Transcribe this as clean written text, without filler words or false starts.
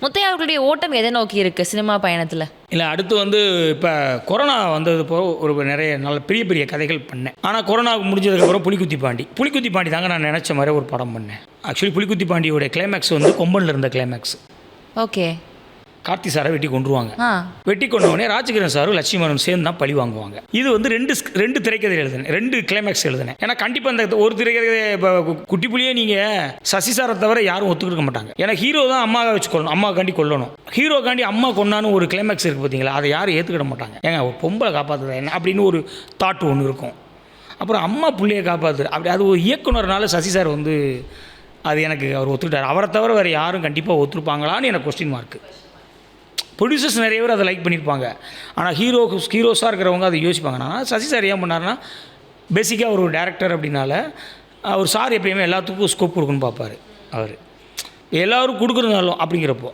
முத்தையா அவர்களுடைய ஓட்டம் எதை நோக்கி இருக்குது சினிமா பயணத்தில்? இல்லை, அடுத்து வந்து இப்போ கொரோனா வந்தது போக ஒரு நிறைய நல்ல பெரிய பெரிய கதைகள் பண்ணேன். ஆனால் கொரோனா முடிஞ்சதுக்கப்புறம் புலிக்குத்தி பாண்டி தாங்க நான் நினச்ச மாதிரி ஒரு படம் பண்ணேன். ஆக்சுவலி புலிக்குத்தி பாண்டியோட கிளைமேக்ஸ் வந்து கொம்பனில் இருந்த கிளைமேக்ஸ். ஓகே. கார்த்தி சாரை வெட்டி கொண்டுருவாங்க. வெட்டி கொண்டவுடனே ராஜகிரண் சாரும் லட்சுமணனும் சேர்ந்து தான் பழி வாங்குவாங்க. இது வந்து ரெண்டு திரைக்கதை எழுதினேன், 2 கிளைமேக்ஸ் எழுதினேன். ஏன்னா கண்டிப்பாக இந்த ஒரு திரைக்கதை இப்போ குட்டி புலியே நீங்கள் சசி சாரை தவிர யாரும் ஒத்துக்கிட மாட்டாங்க. ஏன்னா ஹீரோ தான் அம்மாவை வச்சு கொள்ளணும், அம்மாக்காண்டி கொல்லணும். ஹீரோக்காண்டி அம்மா கொண்டான்னு ஒரு கிளைமேக்ஸ் இருக்குது பார்த்தீங்களா, அதை யாரும் ஏற்றுக்கிட மாட்டாங்க. ஏங்க ஒரு பொம்பளை காப்பாற்றுதா என்ன அப்படின்னு ஒரு தாட் ஒன்று இருக்கும். அப்புறம் அம்மா பிள்ளையை காப்பாற்று அப்படி அது ஒரு இயக்குனர்னால சசி சார் வந்து அது எனக்கு அவர் ஒத்துக்கிட்டார். அவரை தவிர வேறு யாரும் கண்டிப்பாக ஒத்துருப்பாங்களான்னு எனக்கு கொஸ்டின் மார்க்கு. ப்ரொடியூசர்ஸ் நிறைய பேர் அதை லைக் பண்ணியிருப்பாங்க. ஆனால் ஹீரோஸாக இருக்கிறவங்க அதை யோசிப்பாங்க. ஆனால் சசி சார் ஏன் பண்ணார்னா, பேசிக்காக ஒரு டேரக்டர் அப்படின்னால அவர் சார் எப்பயுமே எல்லாத்துக்கும் ஸ்கோப் கொடுக்கணும்னு பார்ப்பார். அவர் எல்லோரும் கொடுக்குறதாலும் அப்படிங்கிறப்போ